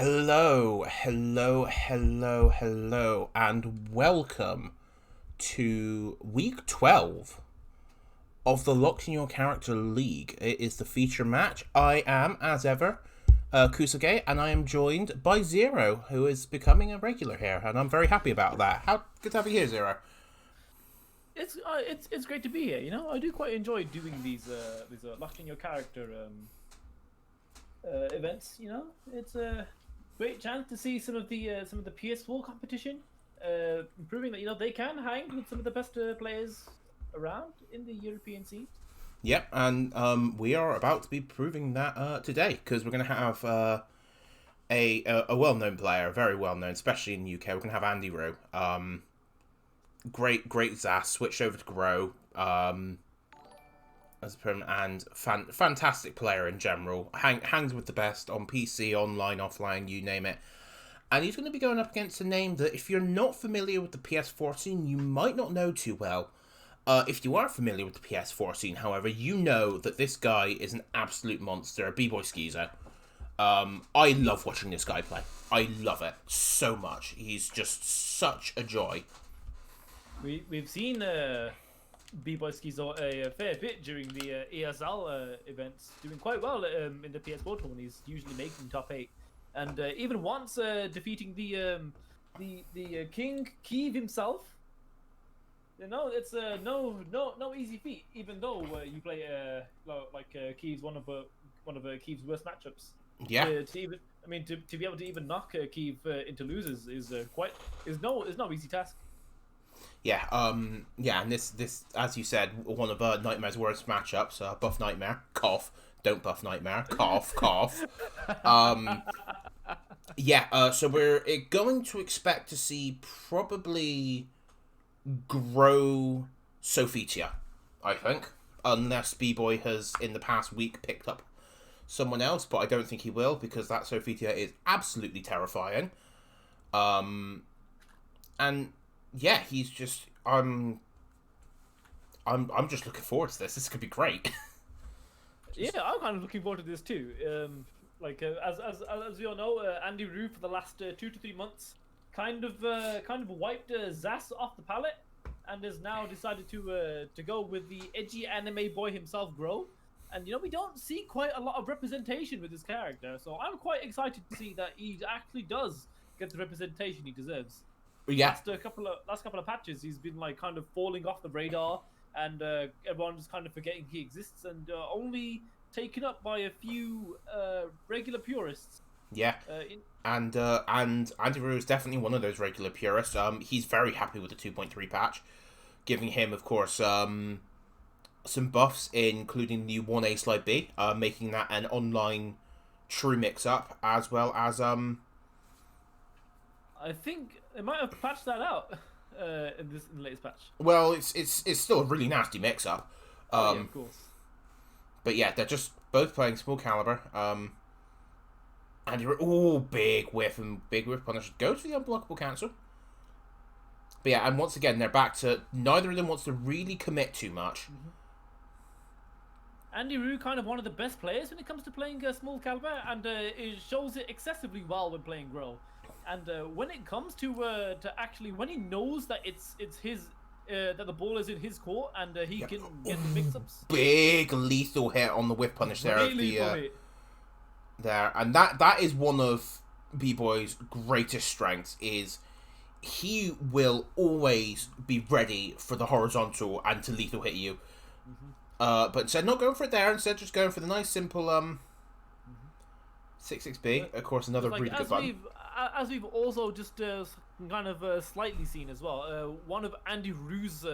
Hello, hello, hello, hello, and welcome to week 12 of the Locked in Your Character League. It is the feature match. I am, as ever, Kusoge, and I am joined by Zero, who is becoming a regular here, and I'm very happy about that. How good to have you here, Zero? It's great to be here. You know, I do quite enjoy doing these Locked in Your Character events. You know, it's a great chance to see some of the PS4 competition, proving that they can hang with some of the best players around in the European scene. Yep, and we are about to be proving that today, because we're going to have a well-known player, very well-known, especially in the UK. We're going to have Andyroo. Great Zaz, switched over to Groh as a permanent, and fantastic player in general. Hangs with the best on PC, online, offline, you name it. And he's going to be going up against a name that, if you're not familiar with the PS4 scene, you might not know too well. If you are familiar with the PS4 scene, however, you know that this guy is an absolute monster, bboy-skyzo. I love watching this guy play. I love it so much. He's just such a joy. We've seen bboy-skyzo a fair bit during the ESL events, doing quite well in the PS4 tournament. He's usually making top 8, and even once defeating the King Kiev himself. You know, it's no easy feat. Even though you play Kiev's one of Kiev's worst matchups. Yeah. To be able to even knock Kiev into losers is no easy task. Yeah, and this, as you said, one of Nightmare's worst matchups. Buff Nightmare, cough. Don't buff Nightmare, cough, cough. So we're going to expect to see probably Groh Sophitia, I think, unless B-Boy has in the past week picked up someone else, but I don't think he will, because that Sophitia is absolutely terrifying. And yeah, he's just I'm just looking forward to this. This could be great. Yeah, I'm kind of looking forward to this too. As we all know, Andyroo for the last 2 to 3 months kind of wiped Zaz off the palette, and has now decided to go with the edgy anime boy himself, Groh. And we don't see quite a lot of representation with this character, so I'm quite excited to see that he actually does get the representation he deserves. Yeah. Last couple of patches, he's been kind of falling off the radar, and everyone's kind of forgetting he exists, and only taken up by a few regular purists. Yeah. And Andyroo is definitely one of those regular purists. He's very happy with the 2.3 patch, giving him, of course, some buffs, including the 1A slide B, making that an online true mix-up, as well as I think they might have patched that out in the latest patch. Well, it's still a really nasty mix-up. Yeah, of course. But yeah, they're just both playing small caliber. And you're big whiff punish. Go to the unblockable cancel. But yeah, and once again, they're back to neither of them wants to really commit too much. Andyroo, kind of one of the best players when it comes to playing small caliber, and it shows it excessively well when playing Groh. And when it comes to actually, when he knows that it's his that the ball is in his court, and he can get the mix-ups. Big lethal hit on the whiff punish there. Really there, and that is one of B-Boy's greatest strengths, is he will always be ready for the horizontal and to lethal hit you. But instead not going for it there, instead just going for the nice simple 6-6B. Of course, another really good one. As we've also just kind of slightly seen as well, one of Andyroo's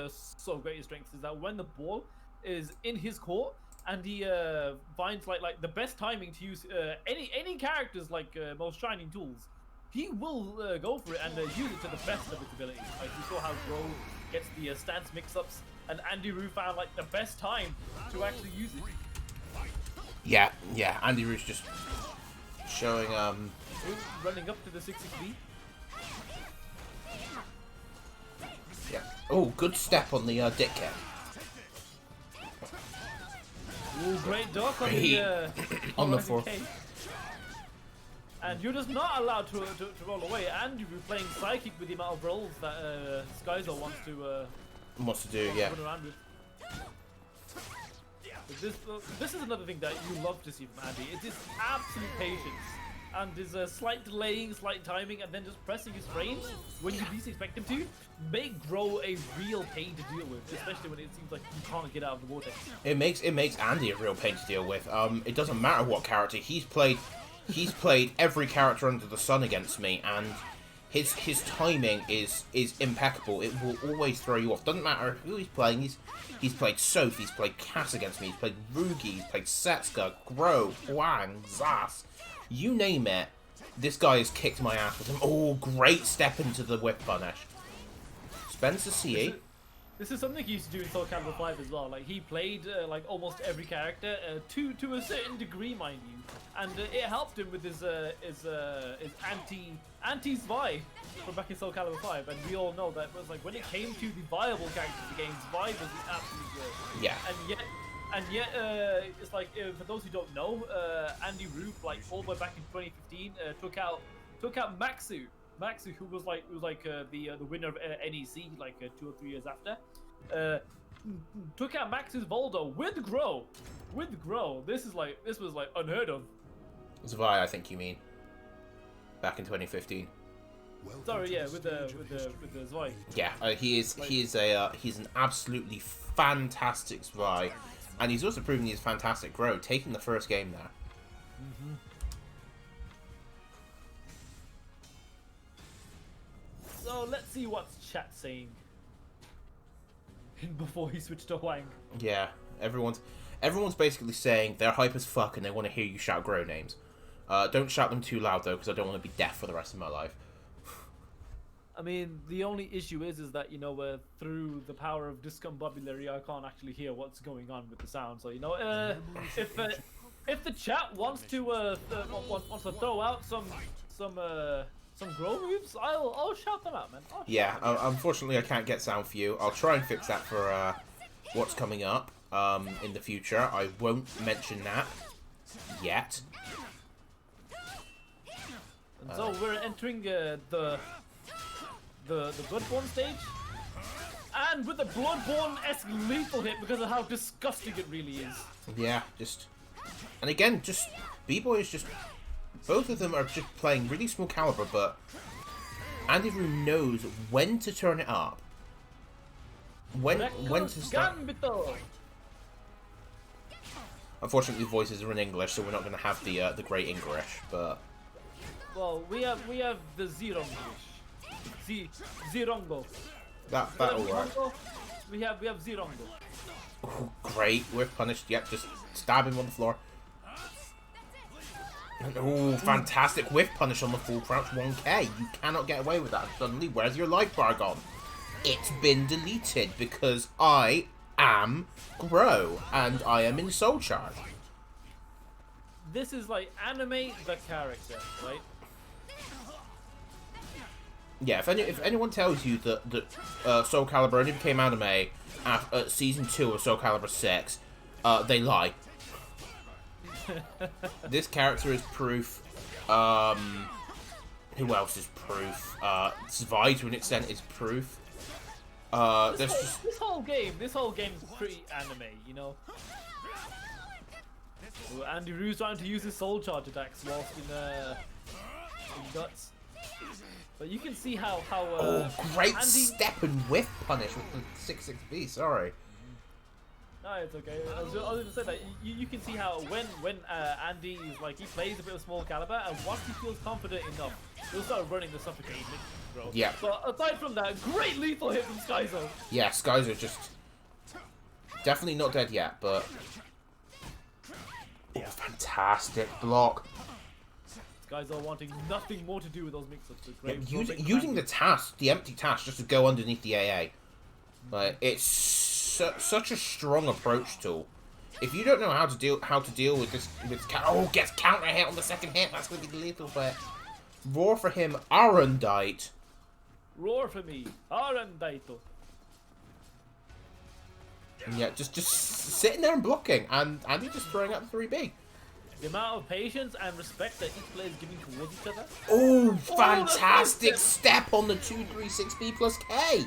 greatest strengths is that when the ball is in his court, and he finds like the best timing to use any characters most shining tools, he will go for it and use it to the best of its ability. Like we saw how Groh gets the stance mix-ups, and Andyroo found the best time to actually use it. Yeah, Andyroo's just showing running up to the 6-6B. Yeah. Oh, good step on the dick kick. Ooh, great duck on the on the fourth. And you're just not allowed to roll away. And you're playing psychic with the amount of rolls that Skyzo wants to do, yeah. run around with. This is another thing that you love to see from Andy. It's his absolute patience and his slight delaying, slight timing, and then just pressing his frames when you least expect him to make Groh a real pain to deal with, especially when it seems like you can't get out of the vortex. It makes Andy a real pain to deal with. It doesn't matter what character he's played. He's played every character under the sun against me, and his timing is impeccable. It will always throw you off. Doesn't matter who he's playing. He's played Soph, he's played Cass against me, he's played Rugi, he's played Setsuka, Groh, Huang, Zas. You name it, this guy has kicked my ass with him. Oh, great step into the whip punish. Spencer CE. This is something he used to do in Soul Calibur 5 as well. Like, he played like almost every character to a certain degree, mind you, and it helped him with his anti-Zvi from back in Soul Calibur 5. And we all know that was like when it came to the viable characters of the game, Zvi was the absolute worst. Yeah. And yet, it's like for those who don't know, Andyroo, like all the way back in 2015, took out Maxu. Maxu, who was the winner of NEC like 2 or 3 years after, took out Max's Voldo with Groh. This was like unheard of. Zvi, I think you mean. Back in 2015. Sorry, yeah, with the Zvi. Yeah, he's an absolutely fantastic Zvi, and he's also proven he's fantastic Groh, taking the first game there. So let's see what's chat saying before he switched to Huang. Yeah, everyone's basically saying they're hype as fuck and they want to hear you shout Groh names. Don't shout them too loud though, because I don't want to be deaf for the rest of my life. I mean, the only issue is that, you know, through the power of discombobulary, I can't actually hear what's going on with the sound. So, you know, if the chat wants to throw out some Groh moves, I'll shout them out, man. Yeah, unfortunately I can't get sound for you. I'll try and fix that for what's coming up in the future. I won't mention that yet. And so we're entering the Bloodborne stage, and with the Bloodborne-esque lethal hit because of how disgusting it really is. Yeah, and again, bboy is just. Both of them are just playing really small caliber, but Andyroo knows when to turn it up. When to start. Unfortunately, the voices are in English, so we're not going to have the great English. But well, we have the Zirongo. Zirongo. That'll work. We have Zirongo. Oh, great, we're punished. Yep, just stab him on the floor. Oh, fantastic whiff punish on the full crouch 1K. You cannot get away with that. Suddenly, where's your life bar gone? It's been deleted because I am Groh and I am in Soul Charge. This is like anime the character, right? Yeah, if anyone tells you that Soul Calibur only became anime after Season 2 of Soul Calibur 6, they lie. This character is proof. Who else is proof? Zvi to an extent is proof. This whole game is pretty anime, you know. Andyroo's trying to use his soul charge attacks whilst in guts. But you can see how great step and whiff punish with the 6-6B. Sorry. No, it's okay. I was going to say that you can see how when Andy is like, he plays a bit of small caliber, and once he feels confident enough, he'll start running the suffocating bro. Yeah. So aside from that, great lethal hit from Skyzo. Yeah, Skyzo just definitely not dead yet, but fantastic block. Skyzo wanting nothing more to do with those mix-ups. Using the empty task, just to go underneath the AA. Like, it's such a strong approach tool. If you don't know how to deal with this, gets counter hit on the second hit. That's going to be the lethal bit. Roar for him, Arundite. Roar for me, Arundite. Yeah, just sitting there and blocking, and Andy just throwing out the 3B. The amount of patience and respect that each player is giving towards each other. Oh, fantastic step on the 236B plus K.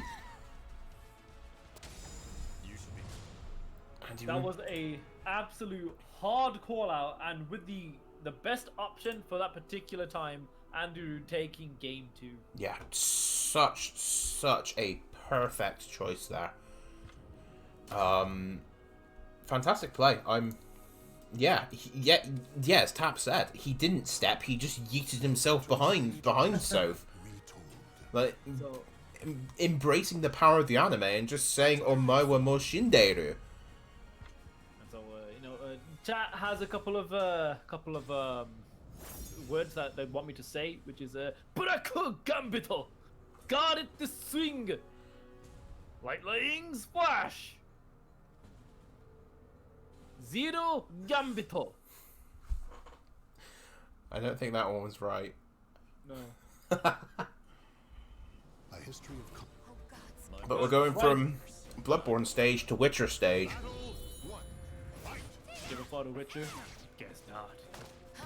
That was a absolute hard call out, and with the best option for that particular time, Andyroo taking game 2. Yeah, such a perfect choice there. Fantastic play. As Tap said, he didn't step. He just yeeted himself behind Soph. Like embracing the power of the anime and just saying "Omae wa mo shinderu." So chat has a couple of words that they want me to say, which is Buraku Gambito, guard it the swing, light lying splash, Zero Gambito. I don't think that one was right. No. A history of But we're going from Bloodborne stage to Witcher stage. Ever fought a Witcher? Guess not.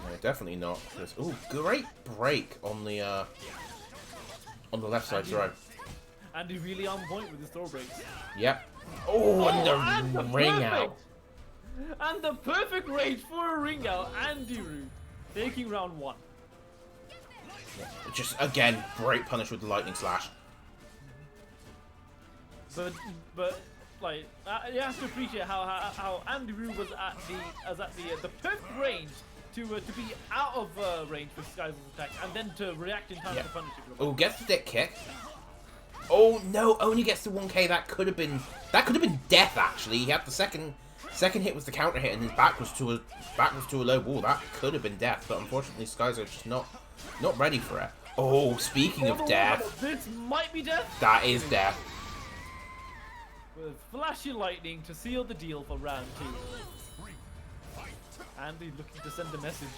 No, definitely not. Ooh, great break on the left side throw. Andy really on point with his throw breaks. Yep. Oh, and the ring out. And the perfect rate for a ring out. Andyroo taking round 1. Just again, great punish with the lightning slash. But like you have to appreciate how Andyroo was at the perfect range to be out of range for Skyzo's attack, and then to react in time to punish it. Oh, gets the dick kick. Oh no, only gets the 1K. That could have been death. Actually, he had the second hit was the counter hit, and his back was to a low wall. That could have been death, but unfortunately, Skyzo just not ready for it. Oh, speaking of death, this might be death. that is death. With flashy lightning to seal the deal for round 2. Andy looking to send a message.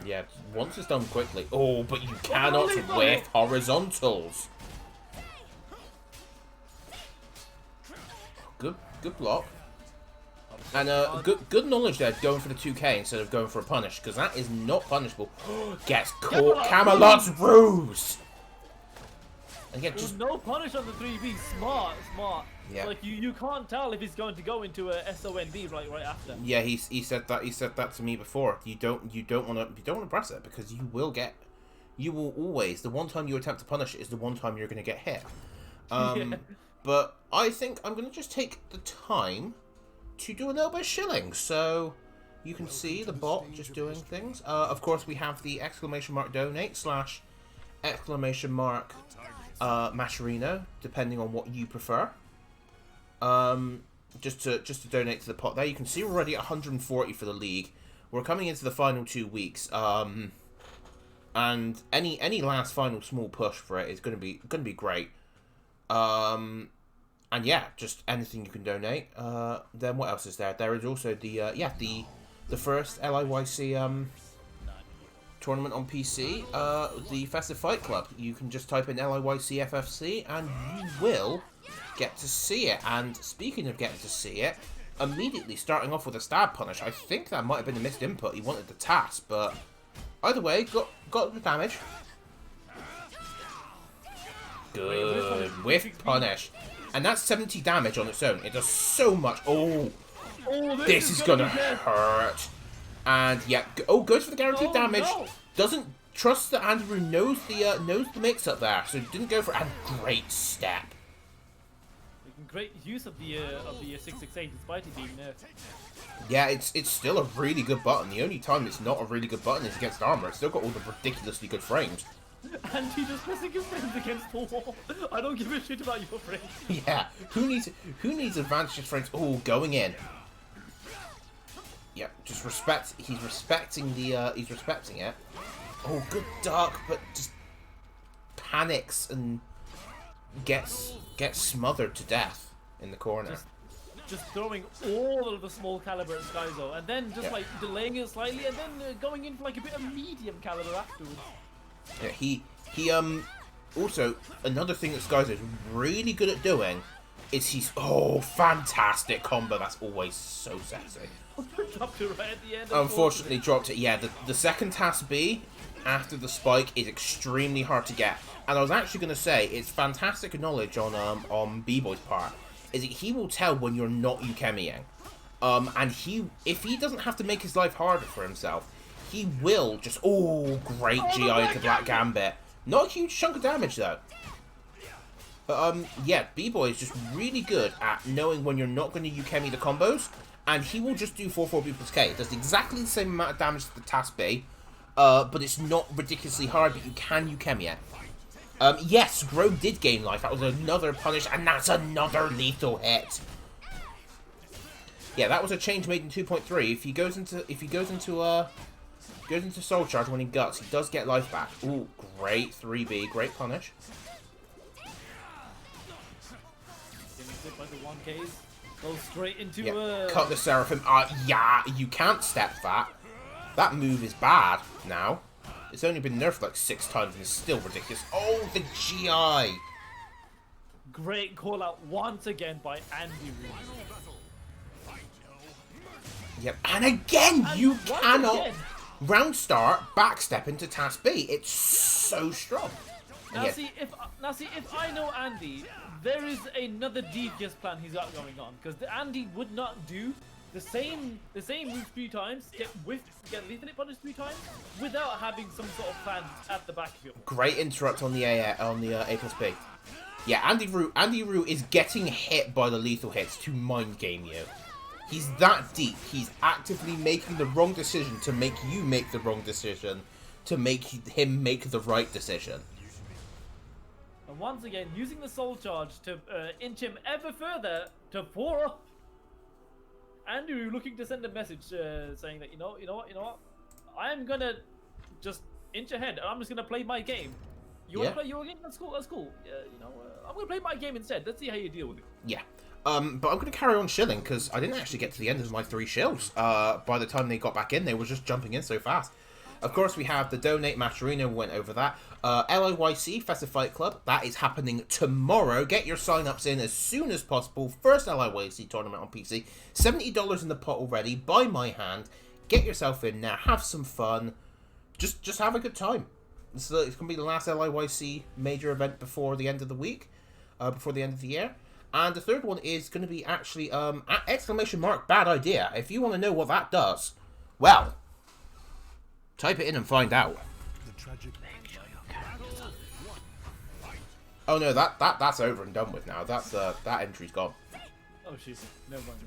Yeah, once it's done quickly. Oh, but you cannot whiff horizontals. Good block. And good knowledge there, going for the 2K instead of going for a punish, because that is not punishable. Gets caught. Camelot's ruse. And again, just no punish on the 3B. Smart. Yeah. Like you can't tell if he's going to go into a SONB right after. Yeah, he said that to me before. You don't want to press it, because you will always, the one time you attempt to punish it is the one time you're going to get hit. But I think I'm going to just take the time to do a little bit of shilling, so you can see the bot just doing things. Of course, we have the !donate / Mascherino, depending on what you prefer. Just to donate to the pot there. You can see we're already at 140 for the league. We're coming into the final 2 weeks, and any last final small push for it is going to be great. And yeah, just anything you can donate. Then what else is there? There is also the first LIYC tournament on PC, the Festive Fight Club. You can just type in LIYC FFC and you will get to see it. And speaking of getting to see it, immediately starting off with a stab punish. I think that might have been a missed input. He wanted the task, but either way, got the damage. Good whiff punish. And that's 70 damage on its own. It does so much. Oh, this is gonna hurt. And yeah, goes for the guaranteed damage. No. Doesn't trust that Andyroo knows the mix up there, so didn't go for a great step. Making great use of the 668 despite it being nerfed. Yeah, it's still a really good button. The only time it's not a really good button is against armor. It's still got all the ridiculously good frames. And he just pressing his frames against the wall. I don't give a shit about your frames. Yeah, who needs advantage frames? Oh, going in. Yeah, just respect. He's respecting it. Oh, good duck, but just panics and gets smothered to death in the corner. Just throwing all of the small caliber at Skyzo, and then just like delaying it slightly, and then going in for like a bit of medium caliber afterwards. Yeah, he also, another thing that Skyzo is really good at doing Is he... Oh, fantastic combo. That's always so sexy. Dropped it right at the end. Unfortunately, dropped it. Yeah, the second task B after the spike is extremely hard to get. And I was actually going to say, it's fantastic knowledge on B-Boy's part. Is that he will tell when you're not Ukemiing. And if he doesn't have to make his life harder for himself, he will just... Oh, great GI to Black Gambit. Not a huge chunk of damage, though. But, yeah, B-Boy is just really good at knowing when you're not going to Ukemi the combos. And he will just do 4-4 B plus K. It does exactly the same amount of damage to the task B. But it's not ridiculously hard, but you can Ukemi it. Yes, Groh did gain life. That was another punish, and that's another lethal hit. Yeah, that was a change made in 2.3. If he goes into Soul Charge when he guts, he does get life back. Ooh, great 3B, great punish. By the 1Ks. Go straight into cut the Seraphim. Yeah, you can't step that. That move is bad now. It's only been nerfed like 6 times and it's still ridiculous. Oh, the GI! Great call out once again by Andyroo. Yep, and again, you cannot round start backstep into task B. It's so strong. Now see if I know Andy, there is another devious plan he's got going on, because Andy would not do the same move 3 times, get lethal hit punished 3 times without having some sort of plan at the back of it. Great interrupt on the A plus B. Yeah, Andyroo is getting hit by the lethal hits to mind game you. He's that deep. He's actively making the wrong decision to make you make the wrong decision, to make him make the right decision. And once again, using the soul charge to inch him ever further to 4 up. Andyroo looking to send a message saying that you know what, I am gonna just inch ahead. I'm just gonna play my game. You wanna play your game? That's cool. That's cool. I'm gonna play my game instead. Let's see how you deal with it. Yeah. But I'm going to carry on shilling, because I didn't actually get to the end of my 3 shills. By the time they got back in, they were just jumping in so fast. Of course, we have the Donate Match Arena, we went over that. LIYC, Festive Fight Club, that is happening tomorrow. Get your sign-ups in as soon as possible. First LIYC tournament on PC. $70 in the pot already, by my hand. Get yourself in now, have some fun. Just have a good time. It's going to be the last LIYC major event before the end of the week. Before the end of the year. And the third one is going to be actually, !bad idea. If you want to know what that does, well, type it in and find out. Oh no, that's over and done with now. That's that entry's gone. Oh shit, never mind.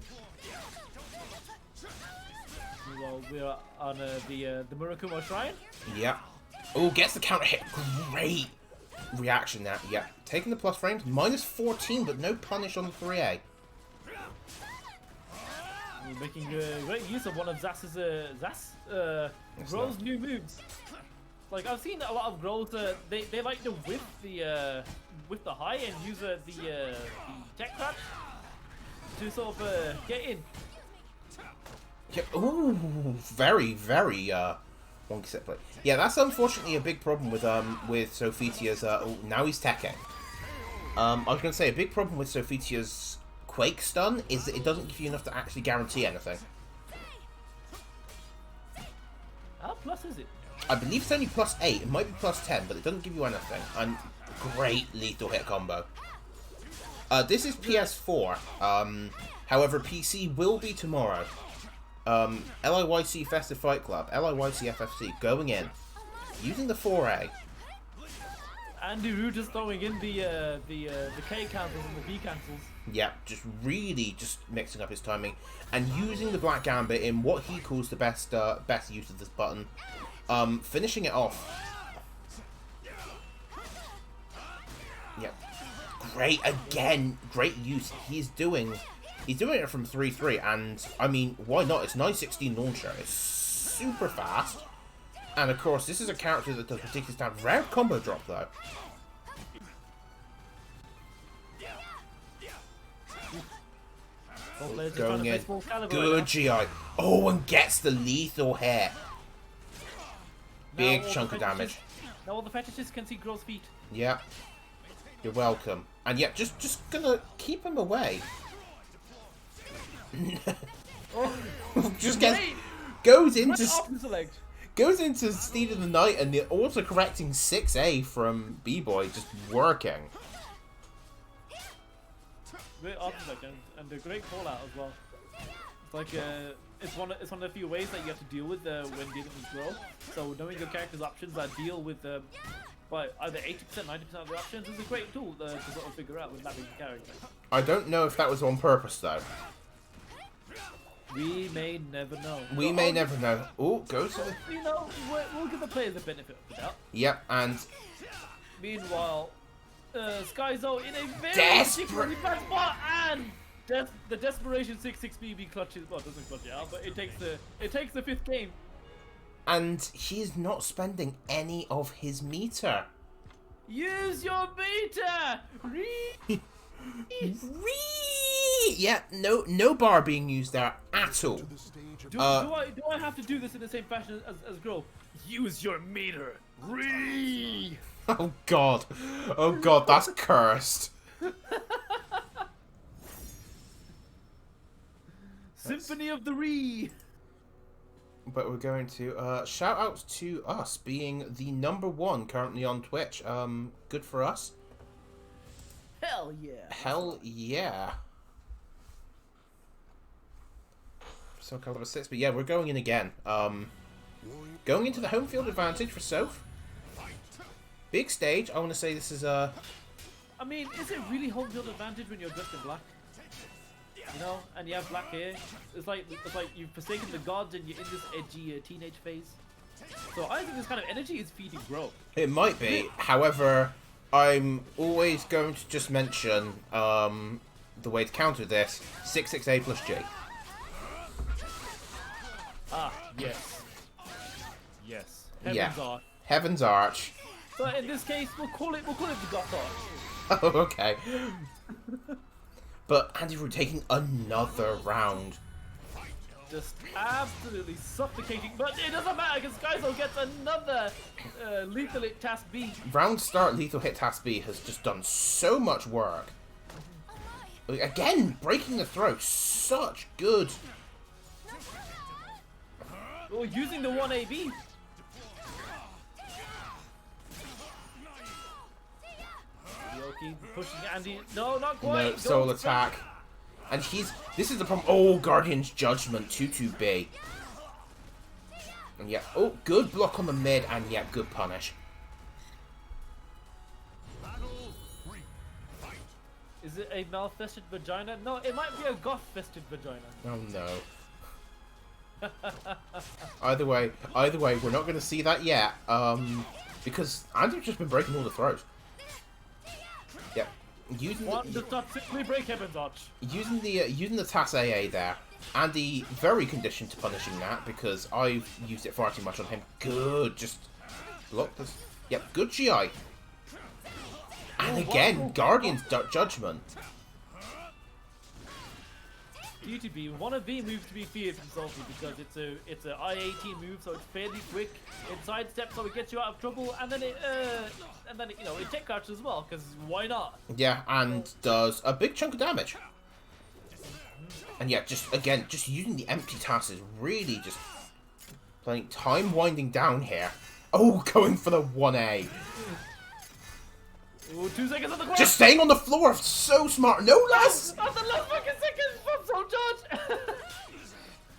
Well, we're on the Murakumo Shrine. Yeah. Oh, gets the counter hit. Great reaction there. Yeah. Taking the plus frames. Minus 14, but no punish on the 3A. We're making great use of one of Groh's new moves. Like, I've seen a lot of Groh's, they like to whip the high and use the tech crash to sort of get in. Yeah, ooh, very, very wonky set play. Yeah, that's unfortunately a big problem with Sophitia's. Oh, now he's teching. I was going to say a big problem with Sophitia's Quake stun is that it doesn't give you enough to actually guarantee anything. How plus is it? I believe it's only plus 8. It might be plus 10, but it doesn't give you anything. And great lethal hit combo. This is PS4. However, PC will be tomorrow. LIYC Festive Fight Club, LIYC FFC, going in, using the 4A. Andyroo just throwing in the K cancels and the B cancels. Yeah, just really just mixing up his timing and using the Black Gambit in what he calls the best use of this button. Finishing it off. Yep. Great again. Great use. He's doing it from 3-3, and I mean, why not? It's 916 launcher. It's super fast. And of course, this is a character that does ridiculous damage. Rare combo drop though. Going in. Good GI. Oh, and gets the lethal hit. Big chunk of damage. Now all the fetishists can see Groh's feet. Yeah. You're welcome. And yeah, just gonna keep him away. Just goes into Steed of the Night, and the auto-correcting 6A from bboy just working. Great option and a great call out as well. It's like it's one of the few ways that you have to deal with when dealing with Groh. So knowing your character's options that deal with by either 80%, 90% of the options is a great tool to sort of figure out with mapping the character. I don't know if that was on purpose though. We may never know. We may never know. Oh, go to the... You know, we'll give the players the benefit of the doubt. Yep, and... Meanwhile, Skyzo in a very desperate bad spot, and the desperation 6-6 BB clutches. Well, it doesn't clutch it out, but it takes the 5th game. And he's not spending any of his meter. Use your meter. Yeah, no bar being used there at all. Do I have to do this in the same fashion as Groh? Use your meter. Oh god, that's cursed. Symphony of the Re. But we're going to shout outs to us being the #1 currently on Twitch. Good for us. Hell yeah. Hell yeah. Some kind of a 6, but yeah, we're going in again. Going into the home field advantage for Soph. Big stage. I want to say this is I mean, is it really home field advantage when you're dressed in black? You know, and you have black hair. It's like you've forsaken the gods and you're in this edgy teenage phase. So I think this kind of energy is feeding Groh. It might be. However, I'm always going to just mention the way to counter this: 6-6A plus G. Ah, yes. Yes. Heaven's Arch. Heaven's Arch. So in this case, we'll call it the Goth Arch. Oh, okay. But Andyroo taking another round. Just absolutely suffocating, but it doesn't matter because Skyzo gets another lethal hit task B. Round start lethal hit task B has just done so much work. Again, breaking the throat, such good. Oh, using the 1AB. Yoki pushing Andy. No, not quite. No, soul attack. And this is the problem. Oh, Guardian's Judgment, 2-2B. And yeah, oh, good block on the mid, and yeah, good punish. Is it a malfested vagina? No, it might be a goth-fested vagina. Oh no. Either way, we're not going to see that yet. Because Andy's just been breaking all the throws. Yep. Does not simply break Heaven's Arch. Using the TAS AA there. Andy very conditioned to punishing that because I've used it far too much on him. Good, just block this. Yep, good GI. And again, Guardian's Judgment. DTB, one of the moves to be feared from Sophie because it's a I-18 move, so it's fairly quick. It sidesteps, so it gets you out of trouble, and then it tech crouches as well, because why not? Yeah, and does a big chunk of damage. And yeah, just using the empty task is really just playing time winding down here. Oh, going for the 1A. Ooh, 2 seconds on the clock. Just staying on the floor, so smart. No less. That's the last fucking second from Soul Charge.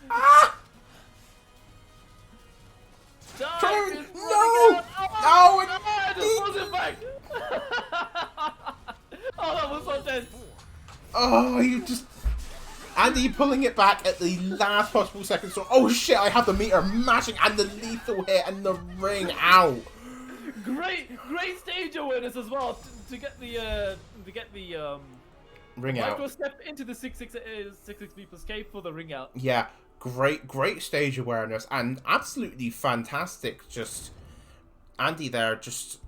Ah! Turn! No! Oh, no! I just pulled it back. Oh, that was so tense. Oh, you just... Andy pulling it back at the last possible second. So, oh shit! I have the meter mashing and the lethal hit and the ring out. Great stage awareness as well to get the ring out. Micro step into the 6-6 B plus K for the ring out. Yeah, great stage awareness and absolutely fantastic. Just Andy there, just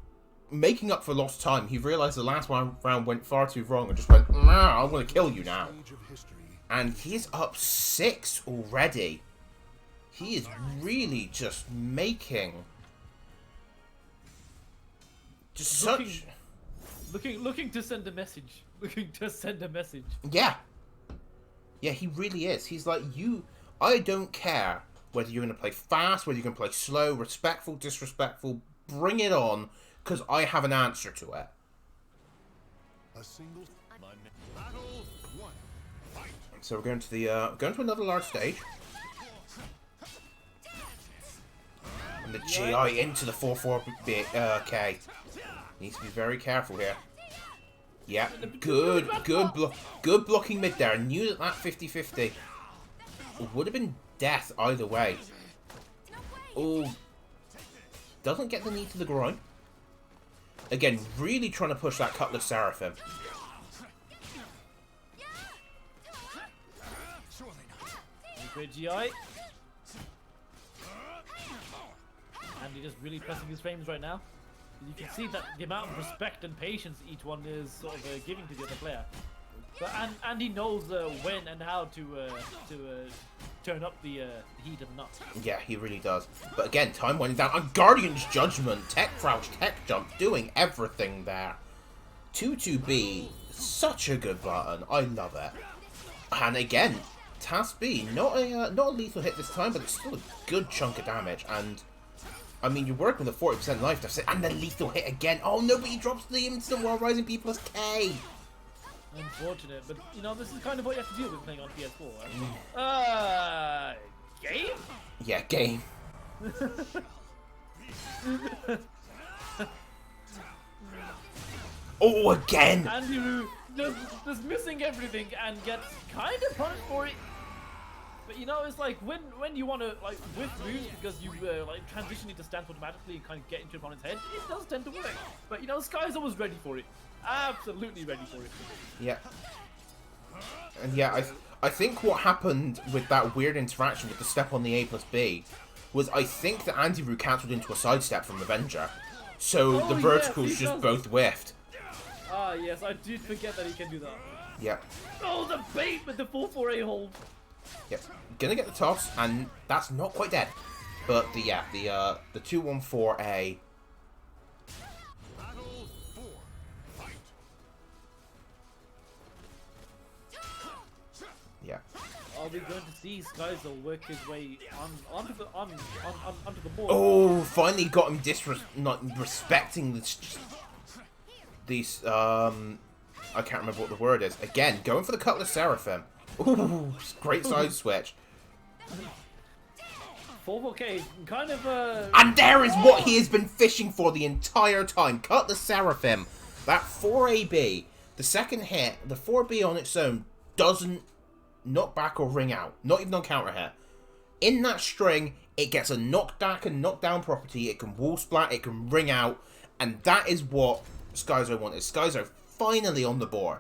making up for lost time. He realized the last round went far too wrong and just went, nah, I'm gonna kill you now. And he's up 6 already. He is really just making. Looking to send a message. Looking to send a message. Yeah. Yeah, he really is. He's like, I don't care whether you're going to play fast, whether you're going to play slow, respectful, disrespectful, bring it on, because I have an answer to it. So we're going to the going to another large stage. And the GI into the 4-4K. Needs to be very careful here. Yeah, good blocking mid there. I knew that 50-50 would have been death either way. Oh, doesn't get the knee to the groin. Again, really trying to push that Cutlass Seraphim. Good GI. And he's just really pressing his frames right now. You can see that the amount of respect and patience each one is sort of giving to the other player. But and he knows when and how to turn up the heat and not. Yeah, he really does. But again, time winding down. And Guardian's Judgment, tech crouch, tech jump, doing everything there. 2-2B, such a good button. I love it. And again, Task B, not a lethal hit this time, but it's still a good chunk of damage. And I mean, you're working with a 40% life deficit, and the lethal hit again. Oh no, but he drops the instant while rising P plus K. Unfortunate, but you know, this is kind of what you have to deal with playing on PS4. Right? Game? Yeah, game. Oh, again! Andyroo just missing everything and gets kind of punished for it. But you know, it's like when you want to like whiff moves because you like transition into stance automatically and kind of get into your opponent's head, it does tend to work. But you know, Skyzo was ready for it. Absolutely ready for it. Yeah. And yeah, I think what happened with that weird interaction with the step on the A plus B was I think that Andyroo cancelled into a sidestep from Avenger. So the verticals yes, just both whiffed. Ah, yes, I did forget that he can do that. Yep. Oh, the bait with the 4-4A hold. Yep. Gonna get the toss, and that's not quite dead. But the 2-1-4A. Yeah. Are we going to see Skyzo work his way onto the board? Oh, finally got him not respecting these I can't remember what the word is. Again, going for the Cutlass Seraphim. Ooh, great side switch. 4-4K, kind of and there is what he has been fishing for the entire time. Cutlass Seraphim. That 4AB, the second hit, the 4B on its own doesn't knock back or ring out. Not even on counter hit. In that string, it gets a knockback and knockdown property. It can wall splat, it can ring out, and that is what Skyzo wanted. Skyzo finally on the board.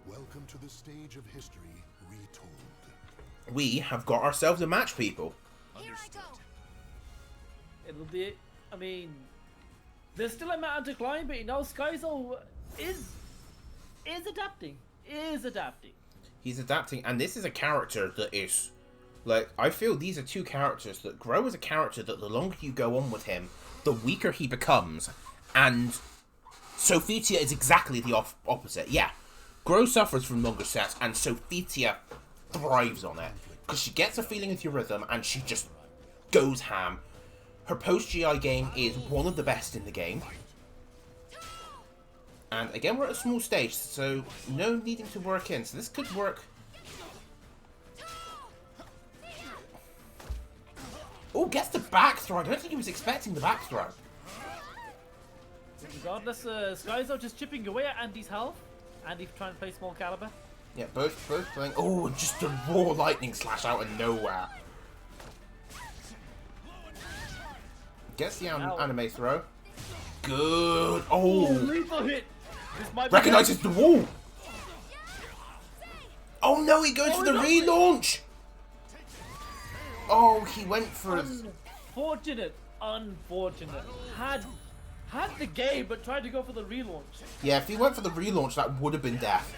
Welcome to the stage of history retold. We have got ourselves a match, people. Here I go. It'll be, I mean, there's still a mountain to climb, but you know, Skyzo is adapting. Is adapting. He's adapting, and this is a character that is, like, I feel these are two characters that Groh is a character that the longer you go on with him, the weaker he becomes, and Sophitia is exactly the opposite. Yeah, Groh suffers from longer sets, and Sophitia thrives on it, because she gets a feeling of your rhythm, and she just goes ham. Her post-GI game is one of the best in the game. And again, we're at a small stage, so no needing to work in. So this could work. Oh, gets the back throw. I don't think he was expecting the back throw. Regardless, Skyzo just chipping away at Andy's health. Andy trying to play small caliber. Yeah, both playing. Oh, just a raw lightning slash out of nowhere. Gets the anime throw. Good. Oh, lethal hit. This might be recognizes the wall. Oh no, he goes for the relaunch. Oh, he went for unfortunate. Had the game, but tried to go for the relaunch. Yeah, if he went for the relaunch, that would have been death.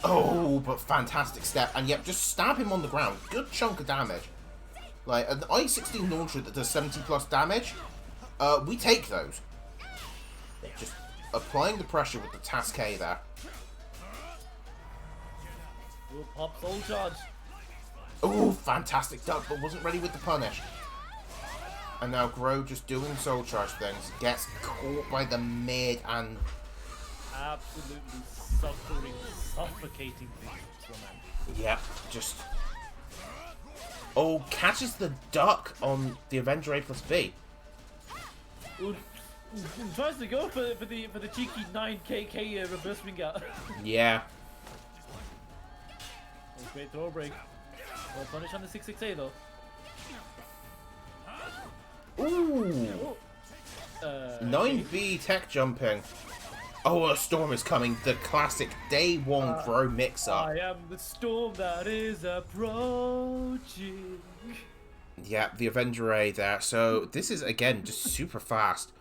Oh, but fantastic step. And yep, just stab him on the ground. Good chunk of damage. Like, an I-16 launcher that does 70 plus damage, We take those. Just applying the pressure with the Task K there. Ooh, pop soul charge. Oh, fantastic duck, but wasn't ready with the punish. And now Groh just doing soul charge things. Gets caught by the mid and... Absolutely suffering, suffocating things from man. Yep, just... Oh, catches the duck on the Avenger A+B. Ooh, tries to go for the cheeky 9kk reverse swing out. Yeah. Oh, great throw break. Well, punish on the 668 though. Ooh! 9B tech jumping. Oh, a storm is coming. The classic day one Groh mix-up. I am the storm that is approaching. Yeah, the Avenger A there. So this is, again, just super fast.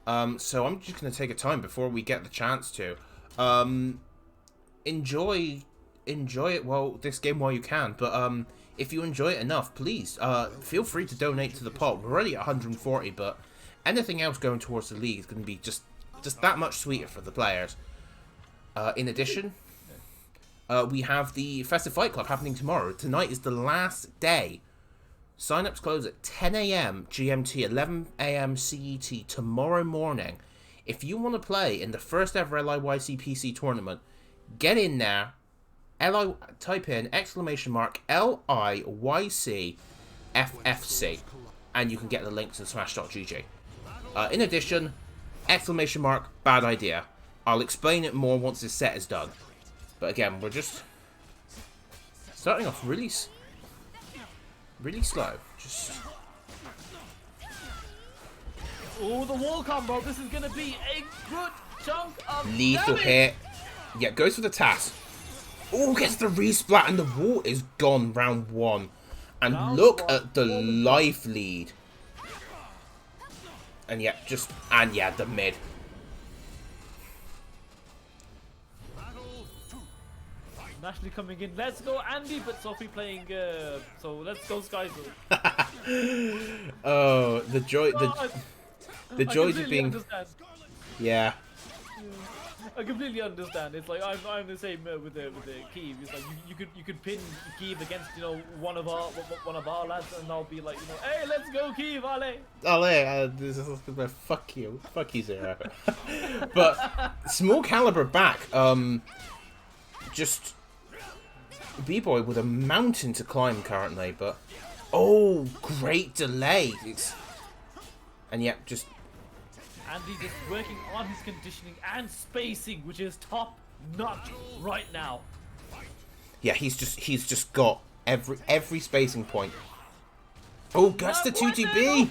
So I'm just going to take a time before we get the chance to. Enjoy it, well, this game while you can. But if you enjoy it enough, please, feel free to donate to the pot. We're already at 140, but anything else going towards the league is going to be just that much sweeter for the players. In addition, we have the Festive Fight Club happening tomorrow. Tonight is the last day. Sign-ups close at 10 AM GMT, 11 AM CET tomorrow morning. If you want to play in the first ever LIYC PC tournament, get in there. Type in !LIYC FFC and you can get the link to smash.gg. In addition, bad idea. I'll explain it more once this set is done. But again, we're just starting off really slow. Just... Oh, the wall combo. This is going to be a good chunk of lethal damage. hit. Yeah, goes for the task. Oh, gets the resplat and the wall is gone round one. And Round look one. at the life lead. And yeah, the mid. Naturally coming in. Let's go, Andy. But Sophie playing. So let's go, Skyzo. Oh, the joy, the I joys of completely being, understand. yeah. I completely understand. It's like I'm the same with the Kiev. It's like you could pin Kiev against one of our lads, and I'll be like hey, let's go Kiev, ale. This is fuck you, Zero. But small caliber back. Just bboy with a mountain to climb currently, but oh, great delay. And yet just. Andy just working on his conditioning and spacing, which is top notch right now. Yeah, he's just got every spacing point. Oh, gets the 2TB.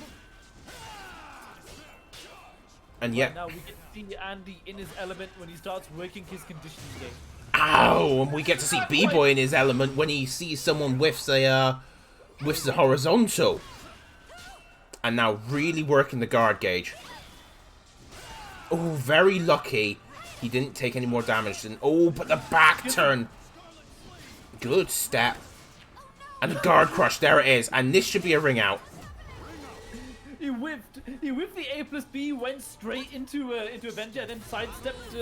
And yet Now we get to see Andy in his element when he starts working his conditioning game. ow, and we get to see bboy in his element when he sees someone whiffs a horizontal. And now really working the guard gauge. Oh, very lucky. He didn't take any more damage than... Oh, but the back turn. Good step. And the guard crush. There it is. And this should be a ring out. He whiffed the A+B, went straight into Avenger, and then sidestepped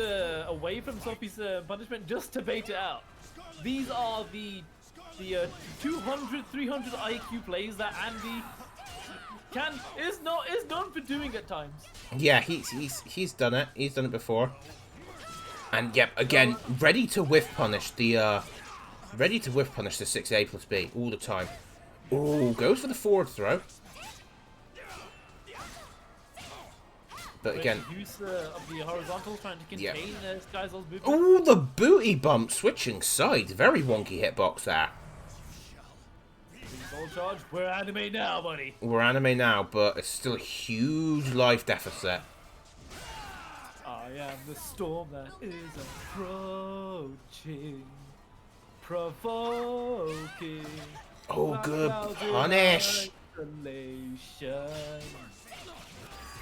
away from Sophie's punishment just to bait it out. These are the 200, 300 IQ plays that Andy is known for doing at times. Yeah, he's done it. He's done it before. And yep, again, ready to whiff punish the 6A+B all the time. Oh, goes for the forward throw. But again, Use of the horizontal, trying to contain Skyzo's movement. oh, the booty bump switching sides. Very wonky hitbox there. Soul charge. We're anime now, buddy. We're anime now, but it's still a huge life deficit. I am the storm that is approaching, provoking. Oh, good punish. Isolation.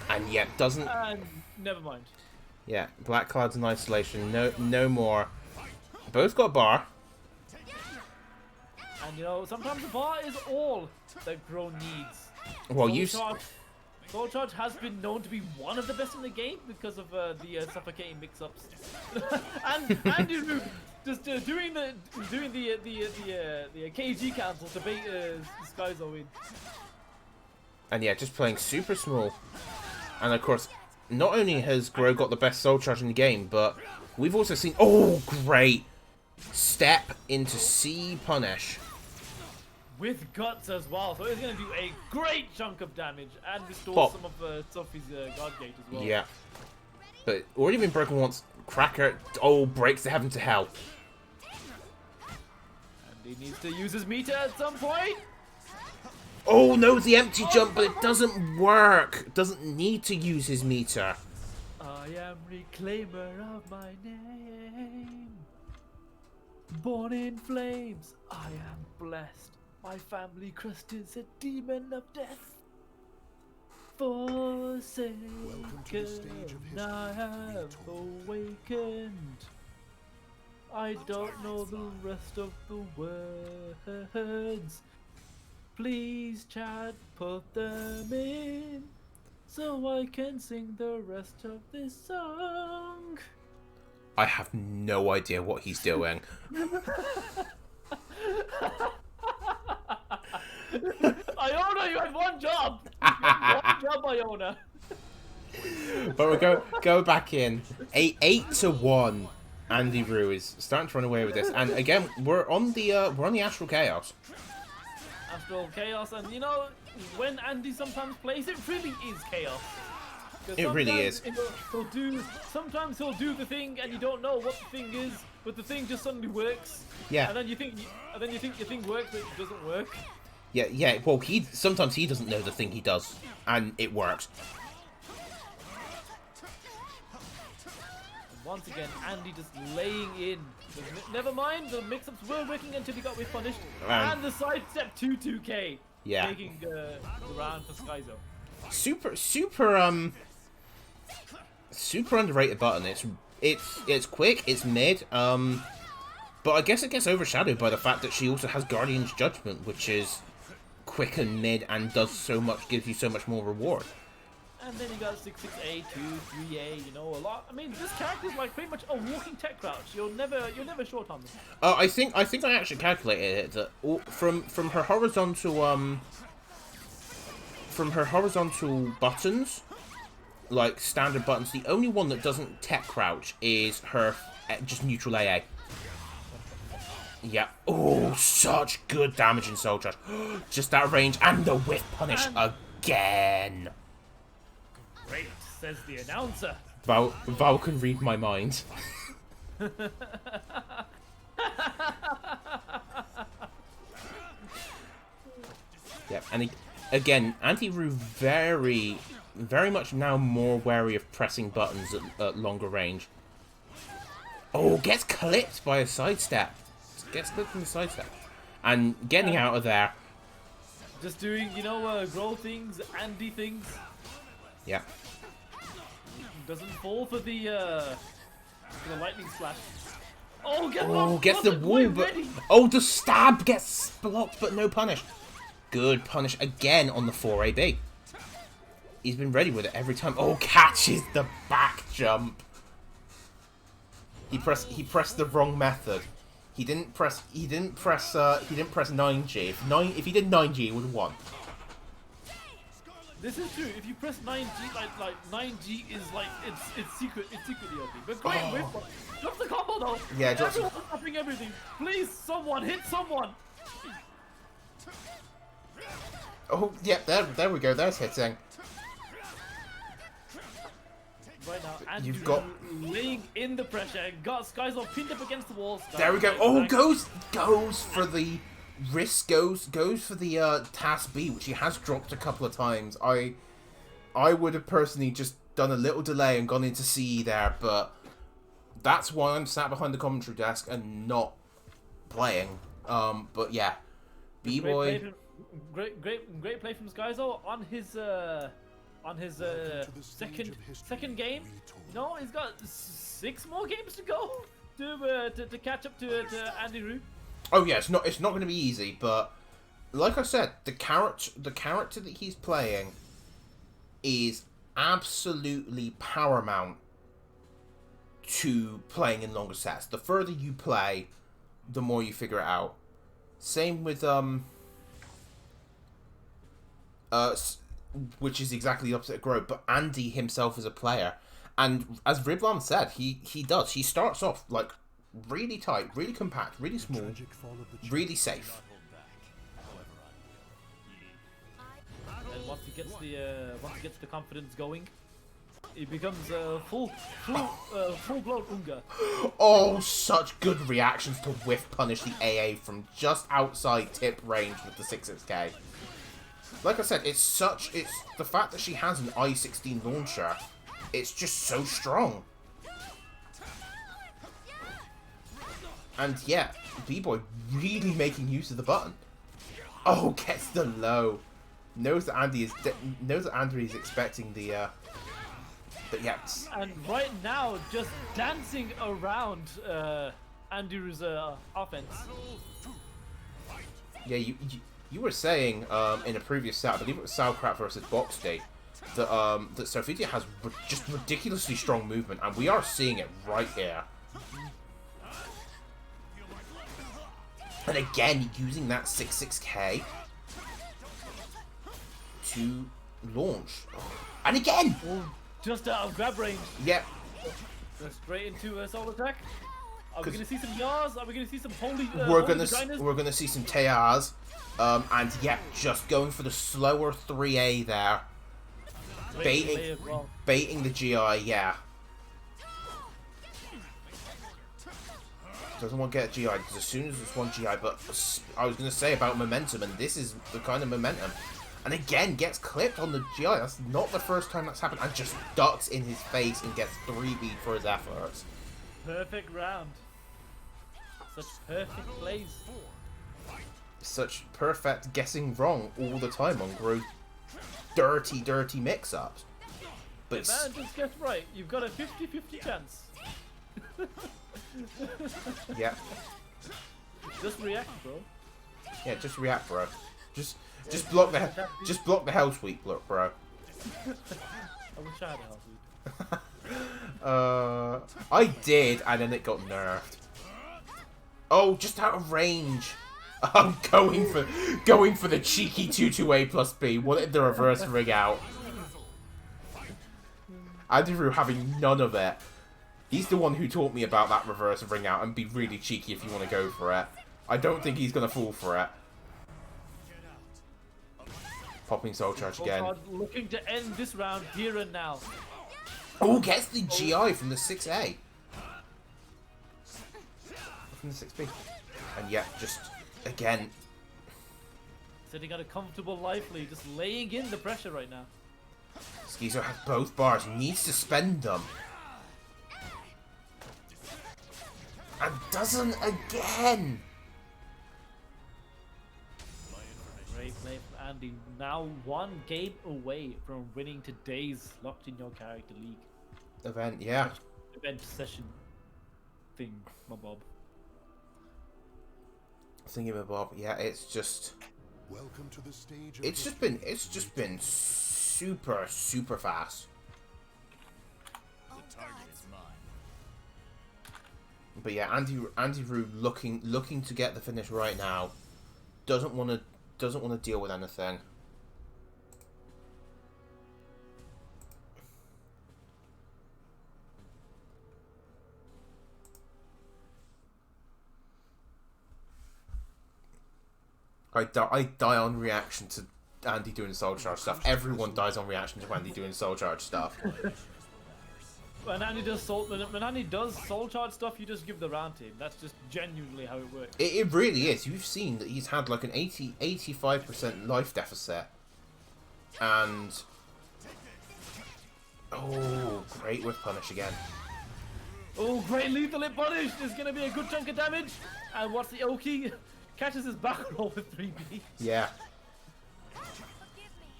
And yet doesn't. And never mind. Yeah, black clouds in isolation. No more. Both got bar. And sometimes the bar is all that Groh needs. Well, Soul you charge Soul Charge has been known to be one of the best in the game because of the suffocating mix-ups. And Andyroo just doing the KG cancel to bait Skyzo in. And yeah, just playing super small. And of course, not only has Groh got the best Soul Charge in the game, but we've also seen, oh great, step into C punish. With guts as well, so it's going to do a great chunk of damage and restore Pop. some of Sophie's guard gate as well. Yeah. But already been broken once. Cracker, oh, breaks the heaven to hell. And he needs to use his meter at some point. Oh no, the empty jump, but it doesn't work. Doesn't need to use his meter. I am reclaimer of my name. Born in flames, I am blessed. My family crest is a demon of death. Forsaken, I have awakened. I don't know the rest of the words. Please, chat, put them in so I can sing the rest of this song. I have no idea what he's doing. Iona, you had one job! You had one job, Iona! But we'll go back in. 8-1. Andyroo is starting to run away with this. And again, we're on the Astral Chaos. Astral Chaos, and you know, when Andy sometimes plays, it really is chaos. It really is. Sometimes he'll do the thing and you don't know what the thing is, but the thing just suddenly works. Yeah. And then you think your thing works, but it doesn't work. Yeah. Well, sometimes he doesn't know the thing he does, and it works. And once again, Andy just laying in. Never mind, the mix-ups were working until he got whiff punished. And the sidestep 2-2K. Yeah. Taking the round for Skyzo. Super underrated button. It's quick, it's mid, but I guess it gets overshadowed by the fact that she also has Guardian's Judgment, which is quick and mid and gives you so much more reward. And then you got 6-6A, 2-3A, you know, a lot. I mean, this character's like pretty much a walking tech crouch. You're never short on them. I think I actually calculated it that from her horizontal buttons, like standard buttons, the only one that doesn't tech crouch is her just neutral AA. Yeah. Oh, such good damage in Soul Charge. Just that range and the whiff punish again. Great, says the announcer. Val can read my mind. Yep, and again, Andyroo very much now more wary of pressing buttons at longer range. Oh, gets clipped by a sidestep. Gets clipped from the sidestep. And getting out of there. Just doing, you know, Groh things, Andy things. Yeah. Doesn't fall for the lightning splash. Oh, gets the wall, but oh, the stab gets blocked, but no punish. Good punish again on the 4AB. He's been ready with it every time. Oh, catches the back jump. He pressed the wrong method. He didn't press 9G. If he did 9G, he would have won. This is true. If you press 9G, like 9G is like it's secretly OP. But great whip. Drop the combo though. Yeah, everyone's stopping everything. Please, someone hit someone. Oh, yeah, there we go. There's hitting. Right now, and you've got laying in the pressure. Got Skyzo pinned up against the wall. There we go. Oh, goes for the risk. Goes for the task B, which he has dropped a couple of times. I would have personally just done a little delay and gone into CE there, but that's why I'm sat behind the commentary desk and not playing. But yeah, bboy. Great play from Skyzo on his second game. No, he's got 6 more games to go to catch up to Andyroo. Oh yeah, it's not going to be easy, but like I said, the character that he's playing is absolutely paramount to playing in longer sets. The further you play, the more you figure it out. Same with which is exactly the opposite of Groh, but Andy himself is a player, and as Riblam said, he does. He starts off like really tight, really compact, really small, really safe. And once he gets the confidence going, it becomes full-blown Unga. Oh, such good reactions to whiff punish the AA from just outside tip range with the 6-6K. Like I said, it's the fact that she has an I-16 launcher, it's just so strong. And yeah, bboy really making use of the button. Oh, gets the low. Knows that Andy is expecting the but yeah. And right now, just dancing around Andyroo's offense. Yeah, you were saying in a previous set, I believe it was Sauerkraut versus Box Day, that that Sophitia has just ridiculously strong movement, and we are seeing it right here. And again, using that 6-6K to launch, and again, just out of grab range. Yep. Straight into a soul attack. Are we gonna see some yars? Are we gonna see some holy? We're gonna see some TRs, and yeah, just going for the slower 3A there, baiting the GI. Yeah. Doesn't want to get GI because as soon as it's one GI, but I was gonna say about momentum, and this is the kind of momentum. And again, gets clipped on the GI. That's not the first time that's happened. And just ducks in his face and gets 3B for his efforts. Perfect round. Such perfect plays. Such perfect guessing wrong all the time on Groh's dirty mix-ups. But if man just gets right, you've got a 50-50 chance. Yeah. Just react, bro. Yeah, just react, bro. Just block the hell sweep, look, bro. I wish I had a hell sweep. I did, and then it got nerfed. Oh, just out of range. I'm going for the cheeky 2-2A plus B. Wanted the reverse ring out. Andyroo having none of it. He's the one who taught me about that reverse ring out and be really cheeky if you want to go for it. I don't think he's gonna fall for it. Popping Soul Charge again. Looking to end this round here and now. Oh, gets the GI from the 6A. From the 6B. And yeah, just, again. Sitting at a comfortable life lead, just laying in the pressure right now. Skyzo has both bars, needs to spend them. And doesn't again. Great play from Andy. Now one game away from winning today's Locked in Your Character League Event, yeah. event session thing, my bob. Thingamabob, yeah, it's just Welcome to the stage of it's just been super fast. The target is mine. But yeah, Andyroo looking to get the finish right now. Doesn't want to deal with anything. I die on reaction to Andy doing soul charge stuff. Everyone dies on reaction to Andy doing soul charge stuff. When Andy does soul charge stuff, you just give the round to him. That's just genuinely how it works. It really is. You've seen that he's had like an 85% life deficit. And oh, great whip punish again. Oh, great lethal hit punish! There's gonna be a good chunk of damage. And what's the Oki? Catches his back roll with 3B. Yeah.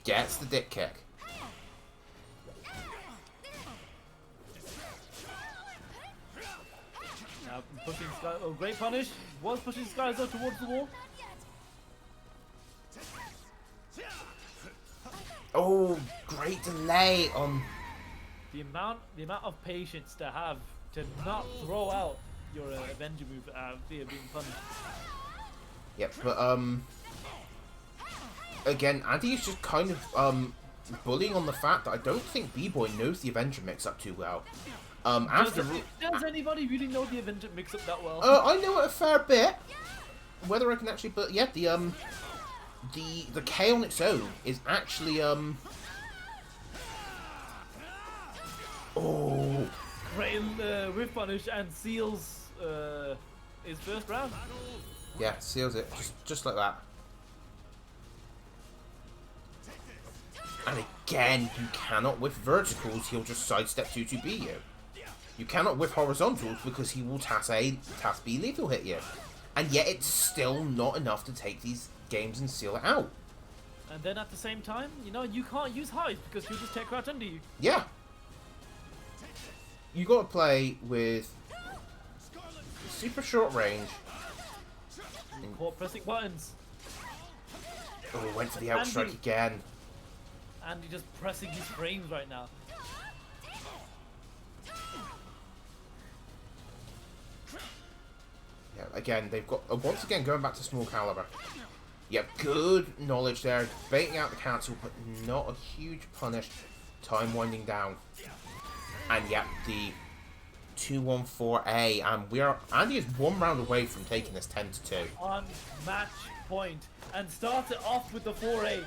Gets the dick kick. Now pushing Sky. Oh, great punish. Was pushing Skyzo towards the wall. Oh, great delay on... The amount of patience to have to not throw out your Avenger move via being punished. Yep, but again, Andy is just kind of bullying on the fact that I don't think B-Boy knows the Avenger mix-up too well. Does anybody really know the Avenger mix-up that well? I know it a fair bit. Whether I can actually, but yeah, the K on its own is actually oh, Great whiff punish and seals his first round. Yeah, seals it just like that. And again, you cannot with verticals. He'll just sidestep 2-2B you. You cannot with horizontals because he will task B lethal hit you. And yet it's still not enough to take these games and seal it out. And then at the same time, you know, you can't use highs because he'll just take crouch under you. Yeah. You got to play with super short range. Caught pressing buttons. Oh, went for the outstrike again. Andy just pressing his frames right now. Yeah, again, they've got, once again, going back to small caliber. Yep, good knowledge there. Baiting out the cancel, but not a huge punish. Time winding down. And yep, the 2-1-4-A. And Andy is 1 round away from taking this 10-2. On match point. And starts it off with the 4A.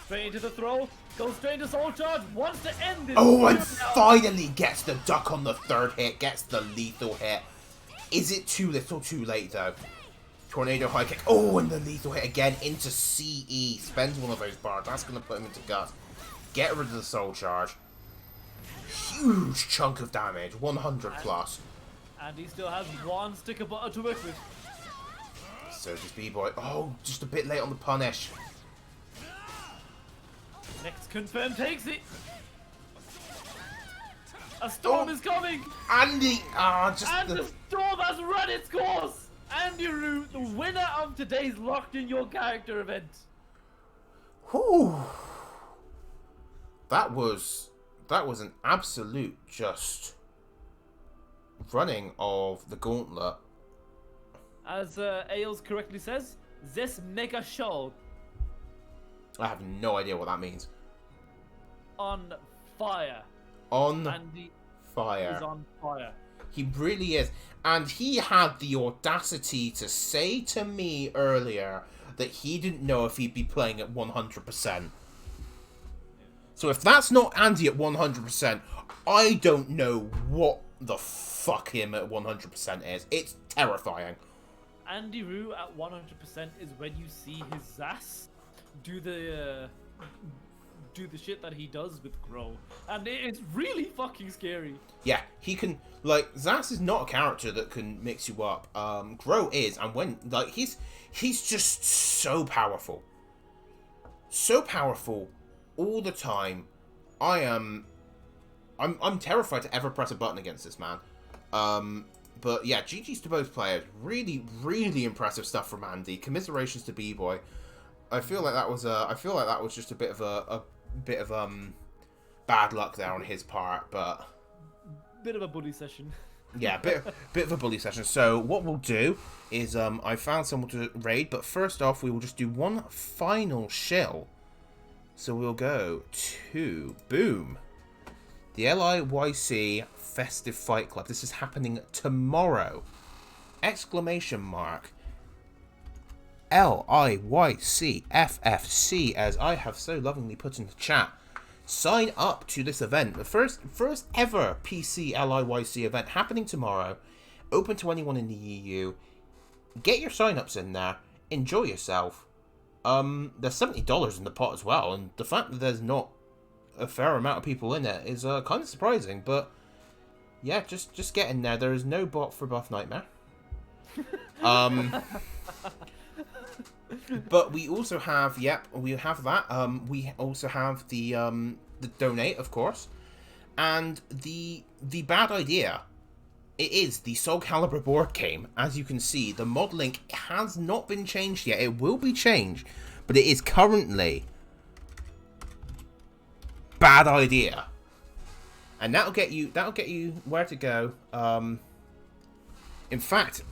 Straight into the throw. Goes straight into soul charge. Wants to end this. Oh, and finally gets the duck on the 3rd hit. Gets the lethal hit. Is it too little too late, though? Tornado high kick. Oh, and the lethal hit again into CE. Spends one of those bars. That's going to put him into gut. Get rid of the soul charge. Huge chunk of damage. 100 plus. And he still has 1 stick of butter to work with. So does B-Boy. Oh, just a bit late on the punish. Next confirm takes it. A storm is coming. Andy. And the storm has run its course. Andyroo, the winner of today's Locked in Your Character event. Whew. That was an absolute just running of the gauntlet. As Ailes correctly says, this mega show. I have no idea what that means. On fire. On Andy fire. is on fire. He really is. And he had the audacity to say to me earlier that he didn't know if he'd be playing at 100%. So if that's not Andy at 100%, I don't know what the fuck him at 100% is. It's terrifying. Andyroo at 100% is when you see his Zas do the shit that he does with Groh, and it's really fucking scary. Yeah, he can, like, Zas is not a character that can mix you up. Groh is, and when, like, he's just so powerful. So powerful all the time. I'm terrified to ever press a button against this man. But yeah, GG's to both players. Really, really impressive stuff from Andy. Commiserations to B-Boy. I feel like that was just a bit of bad luck there on his part, but bit of a bully session. Yeah, bit of a bully session. So what we'll do is I found someone to raid, but first off we will just do one final shill. So we'll go to boom. The LIYC Festive Fight Club. This is happening tomorrow. Exclamation mark. LIYC FFC, as I have so lovingly put in the chat. Sign up to this event. The first ever PC LIYC event happening tomorrow. Open to anyone in the EU. Get your sign-ups in there. Enjoy yourself. There's $70 in the pot as well, and the fact that there's not a fair amount of people in it is kind of surprising, but yeah, just get in there. There is no bot for Buff Nightmare. But we also have, we have that. We also have the donate, of course, and the bad idea. It is the Soul Calibur board game. As you can see, the mod link has not been changed yet. It will be changed, but it is currently bad idea. And that'll get you where to go. In fact,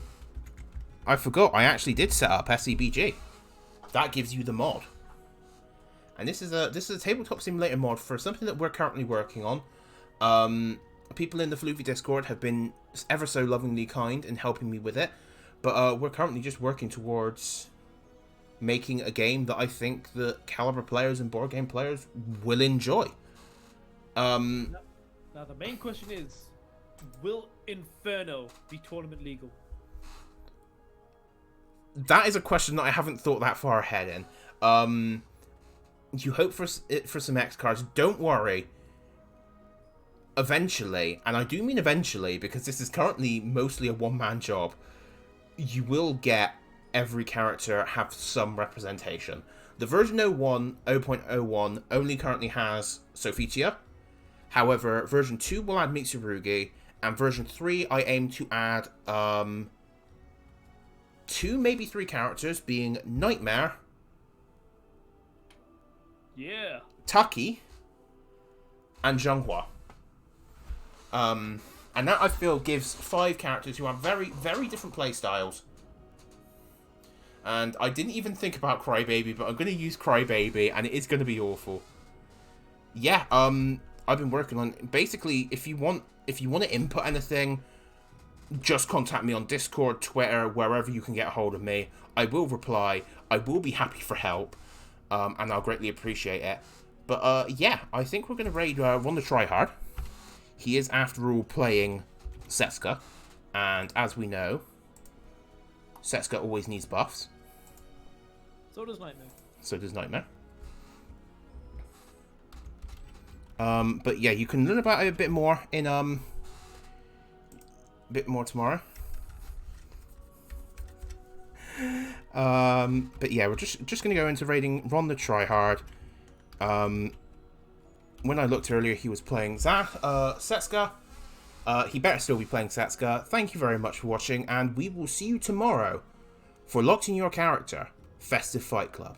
I forgot, I actually did set up SEBG. That gives you the mod. And this is a tabletop simulator mod for something that we're currently working on. People in the Floofy Discord have been ever so lovingly kind in helping me with it. But we're currently just working towards making a game that I think the Caliber players and board game players will enjoy. Now the main question is, will Inferno be tournament legal? That is a question that I haven't thought that far ahead in. You hope for some X cards. Don't worry. Eventually, and I do mean eventually, because this is currently mostly a one-man job, you will get every character have some representation. The version 0.01 only currently has Sophitia. However, version 2 will add Mitsurugi, and version 3 I aim to add 2, maybe 3 characters, being Nightmare, Yeah. Taki, and Zhonghua. And that, I feel, gives 5 characters who have very, very different playstyles. And I didn't even think about Crybaby, but I'm going to use Crybaby, and it is going to be awful. Yeah, I've been working on... Basically, if you want to input anything, just contact me on Discord, Twitter, wherever you can get a hold of me. I will reply. I will be happy for help, and I'll greatly appreciate it. But, yeah, I think we're going to raid Ron the Tryhard. He is, after all, playing Setsuka, and as we know, Setsuka always needs buffs. So does Nightmare. So does Nightmare. But yeah, you can learn about it a bit more in tomorrow. But yeah, we're just gonna go into raiding Ron the Tryhard. When I looked earlier, he was playing Setsuka. He better still be playing Setsuka. Thank you very much for watching, and we will see you tomorrow for Locked in Your Character Festive Fight Club.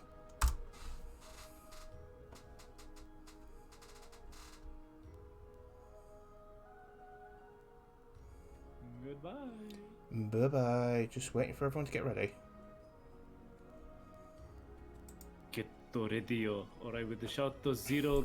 Goodbye. Bye-bye. Just waiting for everyone to get ready. Get ready, alright, with the shot to 0.